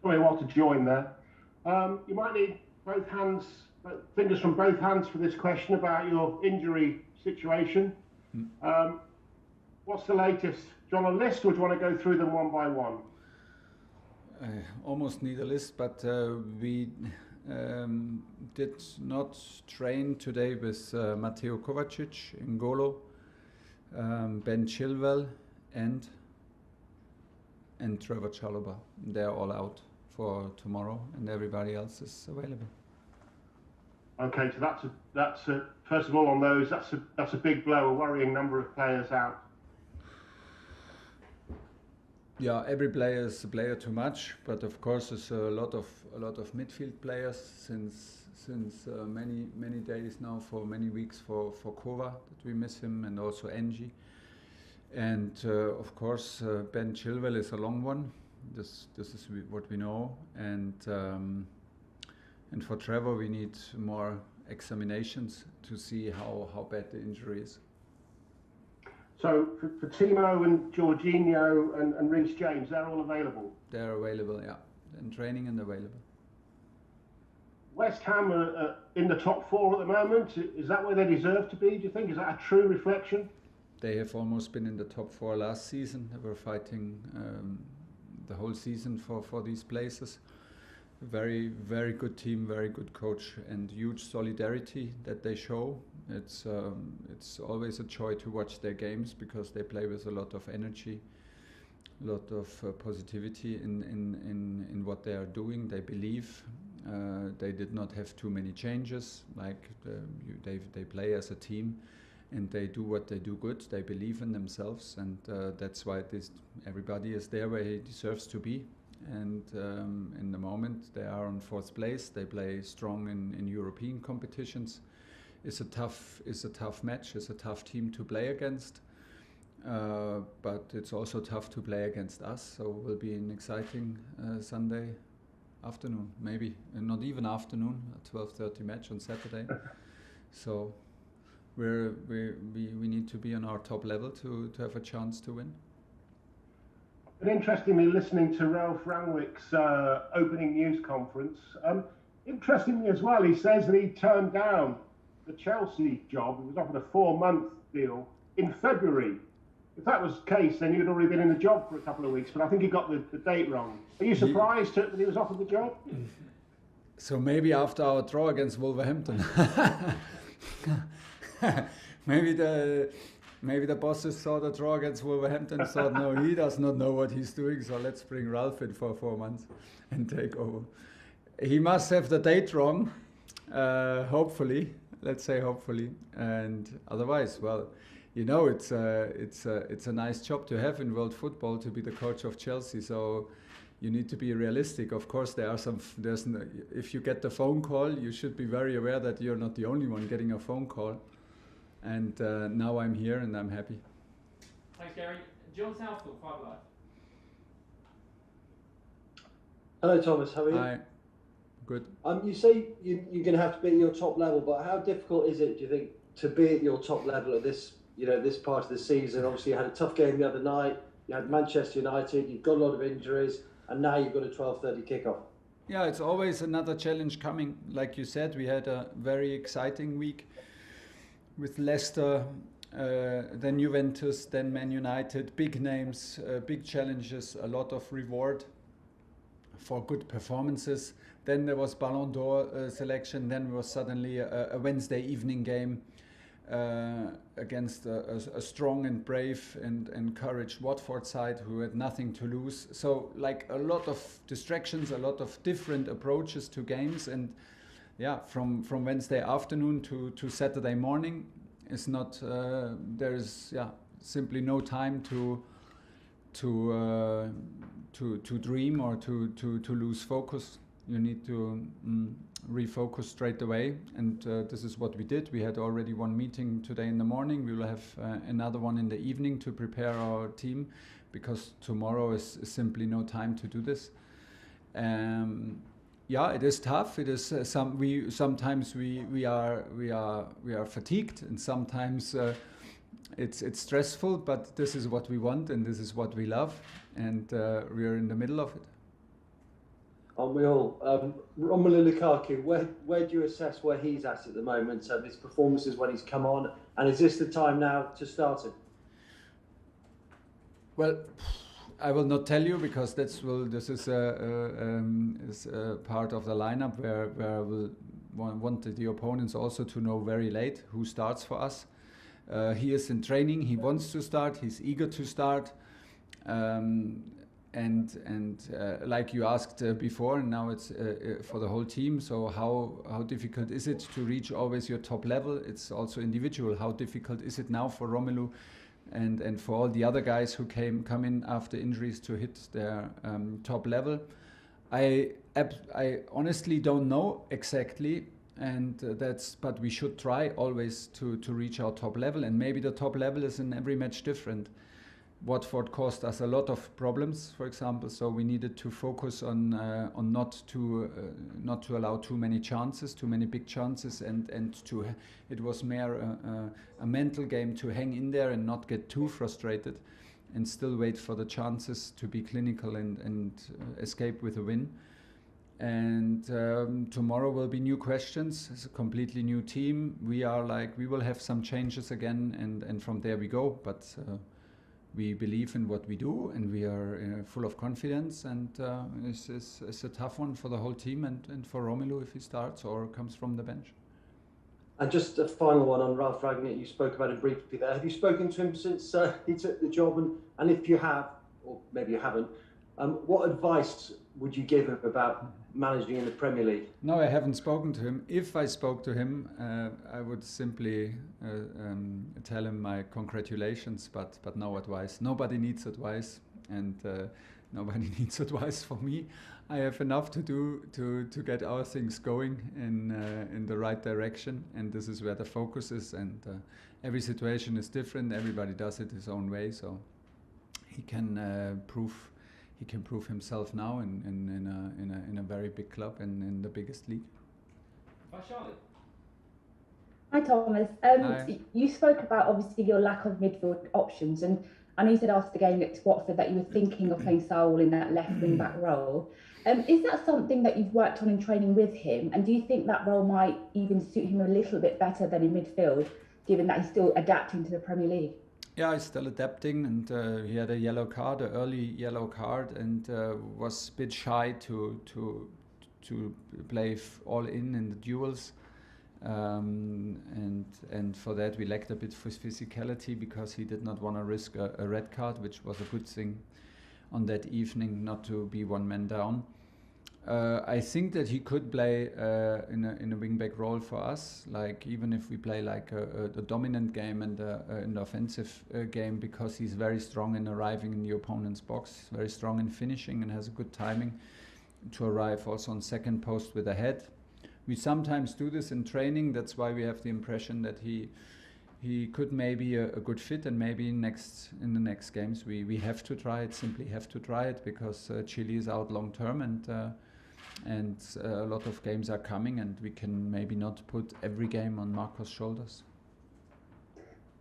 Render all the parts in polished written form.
very well to join there. You might need fingers from both hands for this question about your injury situation. What's the latest? Do you want a list, or do you want to go through them one by one? I almost need a list, but we did not train today with Mateo Kovacic, N'Golo, Ben Chilwell, and Trevoh Chalobah. They're all out for tomorrow, and everybody else is available. Okay, so that's a first of all on those. That's a big blow, a worrying number of players out. Yeah, every player is a player too much, but of course there's a lot of midfield players since many days now, for many weeks for Kova that we miss him, and also Engie, and of course Ben Chilwell is a long one. This is what we know, and for Trevoh we need more examinations to see how bad the injury is. So for Timo and Jorginho and Reece James, they're all available? They're available, yeah. In training and available. West Ham are in the top four at the moment. Is that where they deserve to be, do you think? Is that a true reflection? They have almost been in the top four last season. They were fighting the whole season for these places. Very, very good team, very good coach, and huge solidarity that they show. It's always a joy to watch their games, because they play with a lot of energy, a lot of positivity in what they are doing. They believe. They did not have too many changes. They play as a team, and they do what they do good. They believe in themselves, and that's why everybody is there where he deserves to be. And in the moment they are on fourth place. They play strong in European competitions. It's a tough match. It's a tough team to play against, but it's also tough to play against us. So it will be an exciting Sunday afternoon, maybe not even afternoon, a 12:30 match on Saturday. So we need to be on our top level to have a chance to win. And interestingly, listening to Ralph Rangnick's opening news conference, interestingly as well, he says that he turned down the Chelsea job. He was offered a 4-month deal in February. If that was the case, then he'd already been in the job for a couple of weeks, but I think he got the date wrong. Are you surprised that he was offered the job? So maybe after our draw against Wolverhampton. Maybe the bosses saw the draw against Wolverhampton and thought, no, he does not know what he's doing, so let's bring Ralph in for 4 months and take over. He must have the date wrong, hopefully. Let's say hopefully, and otherwise, well, you know, it's a nice job to have in world football, to be the coach of Chelsea. So you need to be realistic. Of course, if you get the phone call, you should be very aware that you're not the only one getting a phone call. And now I'm here and I'm happy. Thanks, Gary. John Southall, 5 Live. Hello, Thomas. How are you? Hi. Good. You say you're going to have to be at your top level, but how difficult is it, do you think, to be at your top level at this part of the season? Obviously, you had a tough game the other night. You had Manchester United. You've got a lot of injuries, and now you've got a 12:30 kickoff. Yeah, it's always another challenge coming. Like you said, we had a very exciting week with Leicester, then Juventus, then Man United. Big names, big challenges, a lot of reward for good performances. Then there was Ballon d'Or selection. Then there was suddenly a Wednesday evening game against a strong and brave and encouraged Watford side who had nothing to lose. So like a lot of distractions, a lot of different approaches to games, and yeah, from Wednesday afternoon to Saturday morning is not. There is simply no time to dream or to lose focus. You need to refocus straight away, and this is what we did. We had already one meeting today in the morning. We will have another one in the evening to prepare our team, because tomorrow is simply no time to do this. Yeah, it is tough. It is sometimes we are fatigued, and sometimes it's stressful. But this is what we want, and this is what we love, and we are in the middle of it. Aren't we all? Romelu Lukaku, where do you assess where he's at the moment? His performances when he's come on, and is this the time now to start him? Well, I will not tell you because this is a part of the lineup where I will want the opponents also to know very late who starts for us. He is in training. He wants to start. He's eager to start. And like you asked before, and now it's for the whole team. So how difficult is it to reach always your top level? It's also individual. How difficult is it now for Romelu and for all the other guys who come in after injuries to hit their top level? I honestly don't know exactly, and but we should try always to reach our top level, and maybe the top level is in every match different. Watford caused us a lot of problems, for example, so we needed to focus on not to allow too many chances, too many big chances, and it was more a mental game to hang in there and not get too frustrated, and still wait for the chances to be clinical and escape with a win. And tomorrow will be new questions. It's a completely new team. We will have some changes again, and from there we go. But we believe in what we do, and we are full of confidence. And it's a tough one for the whole team and for Romelu if he starts or comes from the bench. And just a final one on Ralf Rangnick. You spoke about him briefly there. Have you spoken to him since he took the job? And if you have, or maybe you haven't, what advice would you give him about managing in the Premier League? No, I haven't spoken to him. If I spoke to him, I would simply tell him my congratulations, but no advice. Nobody needs advice, and nobody needs advice from me. I have enough to do to get our things going in the right direction, and this is where the focus is. And every situation is different. Everybody does it his own way, so he can prove himself now in a very big club and in the biggest league. Charlotte. Hi Thomas. Hi. You spoke about obviously your lack of midfield options, and I know you said after the game against Watford that you were thinking of playing Saul in that left wing back role. Is that something that you've worked on in training with him, and do you think that role might even suit him a little bit better than in midfield, given that he's still adapting to the Premier League? Yeah, he's still adapting, and he had a yellow card, an early yellow card, and was a bit shy to play all in the duels, and for that we lacked a bit of physicality because he did not want to risk a red card, which was a good thing on that evening, not to be one man down. I think that he could play in a wing-back role for us, like even if we play like a dominant game and an offensive game, because he's very strong in arriving in the opponent's box, very strong in finishing, and has a good timing to arrive also on second post with a head. We sometimes do this in training. That's why we have the impression that he could maybe a good fit, and maybe in the next games we have to try it. Simply have to try it because Chile is out long term, and a lot of games are coming, and we can maybe not put every game on Marco's shoulders.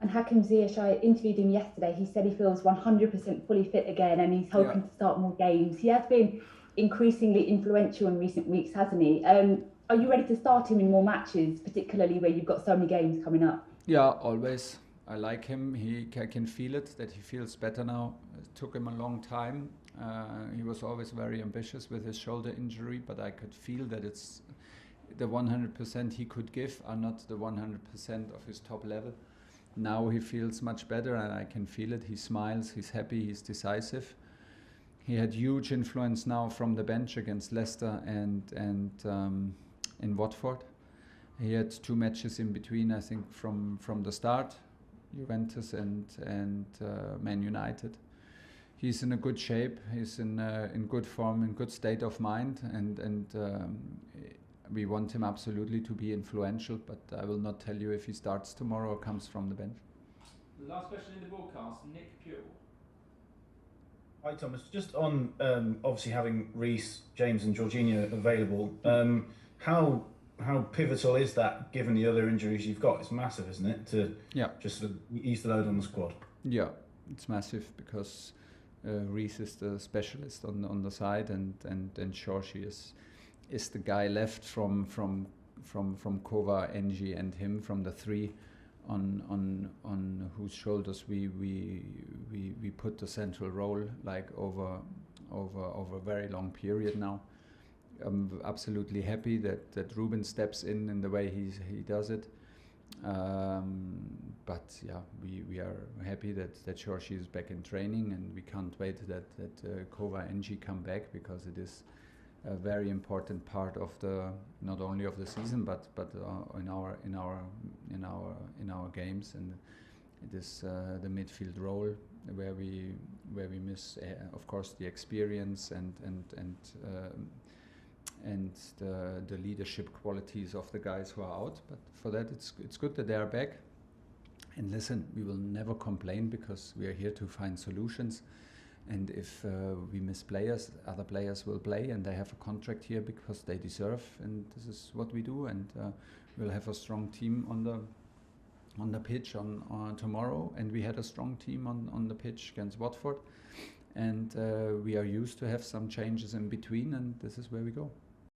And Hakim Ziyech, I interviewed him yesterday. He said he feels 100% fully fit again, and he's hoping to start more games. He has been increasingly influential in recent weeks, hasn't he? Are you ready to start him in more matches, particularly where you've got so many games coming up? Yeah, always. I like him. I can feel it, that he feels better now. It took him a long time. He was always very ambitious with his shoulder injury, but I could feel that it's the 100% he could give are not the 100% of his top level. Now he feels much better, and I can feel it. He smiles, he's happy, he's decisive. He had huge influence now from the bench against Leicester and in Watford. He had 2 matches in between, I think, from the start, Juventus and Man United. He's in a good shape. He's in good form, in good state of mind, and we want him absolutely to be influential. But I will not tell you if he starts tomorrow or comes from the bench. The last question in the broadcast, Nick Pure. Hi Thomas, just on obviously having Reece, James and Jorginho available, how pivotal is that given the other injuries you've got? It's massive, isn't it, to just sort of ease the load on the squad? Yeah, it's massive because Reece is the specialist on the side, and Shorshi is the guy left from Kova, Engie, and him from the three on whose shoulders we put the central role, like over a very long period now. I'm absolutely happy that Ruben steps in the way he does it. But yeah, we are happy that Shorshi is back in training, and we can't wait that Kova and Engie come back, because it is a very important part of not only of the season but in our games, and it is the midfield role where we miss of course the experience and the leadership qualities of the guys who are out. But for that, it's good that they are back. And listen, we will never complain, because we are here to find solutions. And if we miss players, other players will play, and they have a contract here because they deserve. And this is what we do. And we'll have a strong team on the pitch on tomorrow. And we had a strong team on the pitch against Watford. And we are used to have some changes in between, and this is where we go.